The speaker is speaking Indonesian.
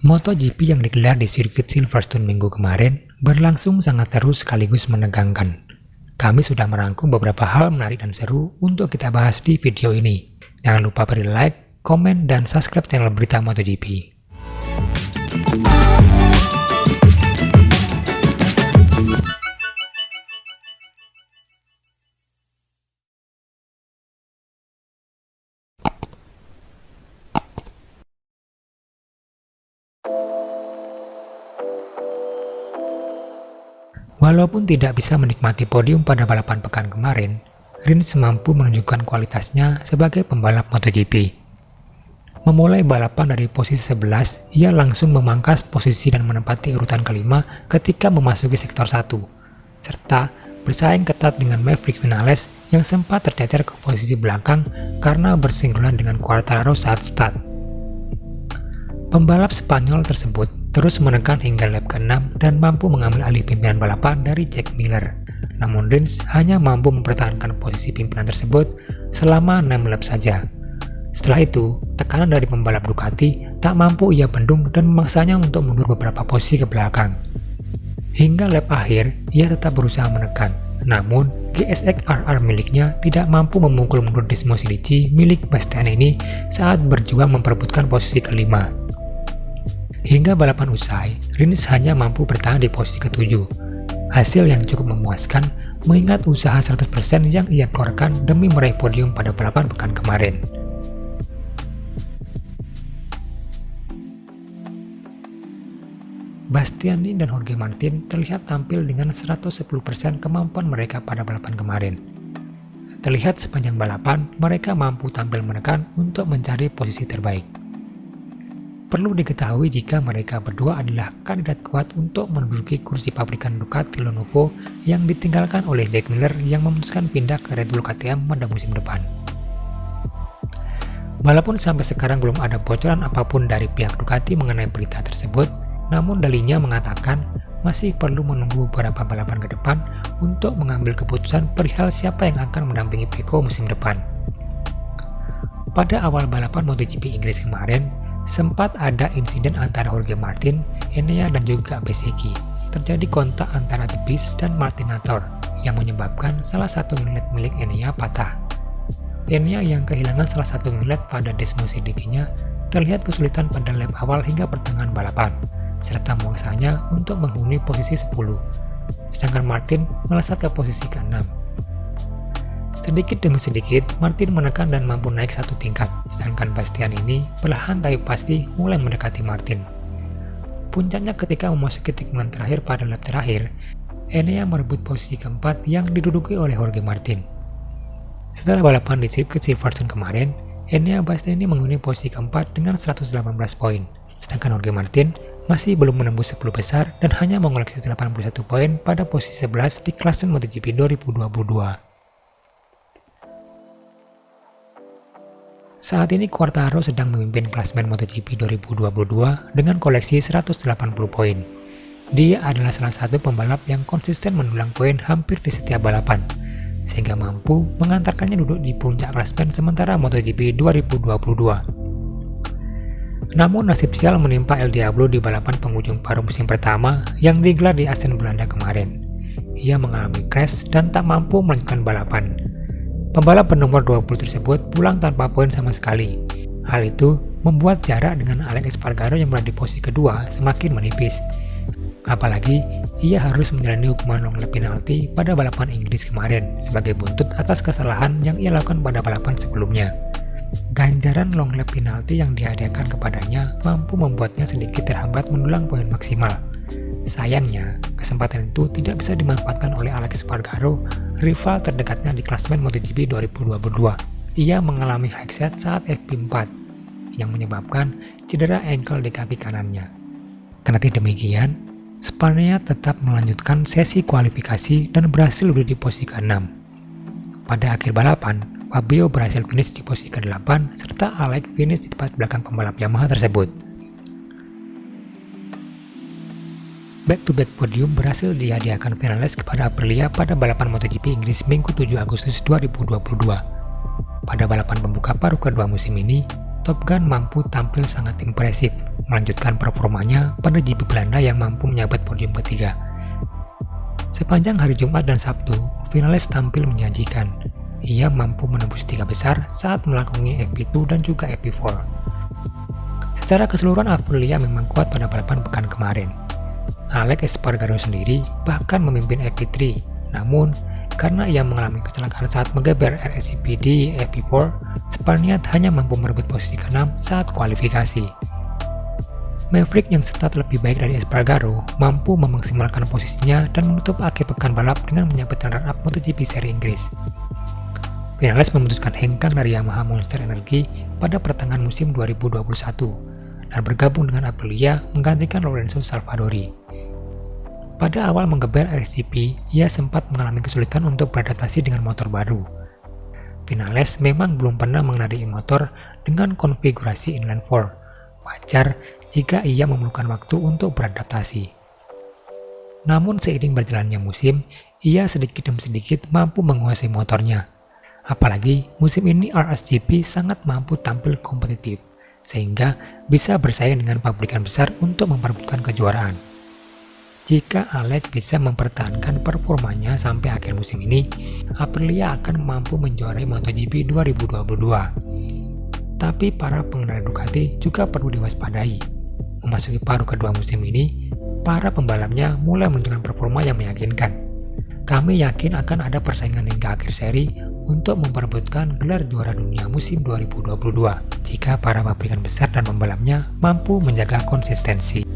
MotoGP yang digelar di sirkuit Silverstone minggu kemarin berlangsung sangat seru sekaligus menegangkan. Kami sudah merangkum beberapa hal menarik dan seru untuk kita bahas di video ini. Jangan lupa beri like, komen, dan subscribe channel Berita MotoGP. Walaupun tidak bisa menikmati podium pada balapan pekan kemarin, Rins mampu menunjukkan kualitasnya sebagai pembalap MotoGP. Memulai balapan dari posisi 11, ia langsung memangkas posisi dan menempati urutan kelima ketika memasuki sektor 1, serta bersaing ketat dengan Maverick Vinales yang sempat tercecer ke posisi belakang karena bersenggolan dengan Quartararo saat start. Pembalap Spanyol tersebut terus menekan hingga lap ke-6 dan mampu mengambil alih pimpinan balapan dari Jack Miller. Namun Rins hanya mampu mempertahankan posisi pimpinan tersebut selama 6 lap saja. Setelah itu, tekanan dari pembalap Ducati tak mampu ia bendung dan memaksanya untuk mundur beberapa posisi ke belakang. Hingga lap akhir, ia tetap berusaha menekan. Namun, GSX RR miliknya tidak mampu memukul mundur Desmo Silici milik Bastianini saat berjuang memperebutkan posisi kelima. Hingga balapan usai, Rins hanya mampu bertahan di posisi ke-7. Hasil yang cukup memuaskan mengingat usaha 100% yang ia keluarkan demi meraih podium pada balapan pekan kemarin. Bastianini dan Jorge Martin terlihat tampil dengan 110% kemampuan mereka pada balapan kemarin. Terlihat sepanjang balapan, mereka mampu tampil menekan untuk mencari posisi terbaik. Perlu diketahui jika mereka berdua adalah kandidat kuat untuk menduduki kursi pabrikan Ducati Lenovo yang ditinggalkan oleh Jack Miller yang memutuskan pindah ke Red Bull KTM pada musim depan. Walaupun sampai sekarang belum ada bocoran apapun dari pihak Ducati mengenai berita tersebut, namun dalinya mengatakan masih perlu menunggu beberapa balapan ke depan untuk mengambil keputusan perihal siapa yang akan mendampingi Pecco musim depan. Pada awal balapan MotoGP Inggris kemarin, sempat ada insiden antara Jorge Martin, Enea, dan juga Bezzecchi. Terjadi kontak antara The Beast dan Martinator yang menyebabkan salah satu ngeliat milik Enea patah. Enea yang kehilangan salah satu ngeliat pada Desmo Silici-nya terlihat kesulitan pada lap awal hingga pertengahan balapan, serta memaksanya untuk menghuni posisi 10, sedangkan Martin melesat ke posisi ke-6. Sedikit demi sedikit, Martin menekan dan mampu naik satu tingkat, sedangkan Bastianini perlahan tapi pasti mulai mendekati Martin. Puncaknya ketika memasuki tikungan terakhir pada lap terakhir, Enea merebut posisi keempat yang diduduki oleh Jorge Martin. Setelah balapan di sirkuit Silverstone kemarin, Enea Bastianini menghuni posisi keempat dengan 118 poin, sedangkan Jorge Martin masih belum menembus 10 besar dan hanya mengoleksi 81 poin pada posisi 11 di klasemen MotoGP 2022. Saat ini Quartararo sedang memimpin klasemen MotoGP 2022 dengan koleksi 180 poin. Dia adalah salah satu pembalap yang konsisten mendulang poin hampir di setiap balapan, sehingga mampu mengantarkannya duduk di puncak klasemen sementara MotoGP 2022. Namun nasib sial menimpa El Diablo di balapan penghujung paruh musim pertama yang digelar di Assen, Belanda kemarin. Ia mengalami crash dan tak mampu melanjutkan balapan. Pembalap bernomor 20 tersebut pulang tanpa poin sama sekali. Hal itu membuat jarak dengan Alex Espargaro yang berada di posisi kedua semakin menipis. Apalagi, ia harus menjalani hukuman long lap penalti pada balapan Inggris kemarin sebagai buntut atas kesalahan yang ia lakukan pada balapan sebelumnya. Ganjaran long lap penalti yang dihadiahkan kepadanya mampu membuatnya sedikit terhambat mendulang poin maksimal. Sayangnya, kesempatan itu tidak bisa dimanfaatkan oleh Alex Espargaro, rival terdekatnya di klasemen MotoGP 2022. Ia mengalami headset saat FP4, yang menyebabkan cedera ankle di kaki kanannya. Kendati demikian, Spania tetap melanjutkan sesi kualifikasi dan berhasil duduk di posisi ke-6. Pada akhir balapan, Fabio berhasil finish di posisi ke-8, serta Alex finish di tepat belakang pembalap Yamaha tersebut. Back-to-back podium berhasil dihadiahkan Vinales kepada Aprilia pada balapan MotoGP Inggris Minggu 7 Agustus 2022. Pada balapan pembuka paruh kedua musim ini, Top Gun mampu tampil sangat impresif, melanjutkan performanya pada GP Belanda yang mampu menyabet podium ketiga. Sepanjang hari Jumat dan Sabtu, finalis tampil menjanjikan. Ia mampu menembus 3 besar saat melakoni FP2 dan juga FP4. Secara keseluruhan Aprilia memang kuat pada balapan pekan kemarin. Alex Espargaro sendiri bahkan memimpin FP3, namun karena ia mengalami kecelakaan saat menggeber RSCP di FP4, Spaniard hanya mampu merebut posisi ke-6 saat kualifikasi. Maverick yang start lebih baik dari Espargaro mampu memaksimalkan posisinya dan menutup akhir pekan balap dengan menyabet runner-up MotoGP seri Inggris. Vinales memutuskan hengkang dari Yamaha Monster Energy pada pertengahan musim 2021 dan bergabung dengan Aprilia menggantikan Lorenzo Salvadori. Pada awal menggeber RSCP, ia sempat mengalami kesulitan untuk beradaptasi dengan motor baru. Vinales memang belum pernah mengendarai motor dengan konfigurasi inline 4. Wajar jika ia memerlukan waktu untuk beradaptasi. Namun seiring berjalannya musim, ia sedikit demi sedikit mampu menguasai motornya. Apalagi musim ini RSGP sangat mampu tampil kompetitif, sehingga bisa bersaing dengan pabrikan besar untuk memperebutkan kejuaraan. Jika Alex bisa mempertahankan performanya sampai akhir musim ini, Aprilia akan mampu menjuarai MotoGP 2022. Tapi para pengendara Ducati juga perlu diwaspadai. Memasuki paruh kedua musim ini, para pembalapnya mulai menunjukkan performa yang meyakinkan. Kami yakin akan ada persaingan hingga akhir seri untuk memperebutkan gelar juara dunia musim 2022 jika para pabrikan besar dan pembalapnya mampu menjaga konsistensi.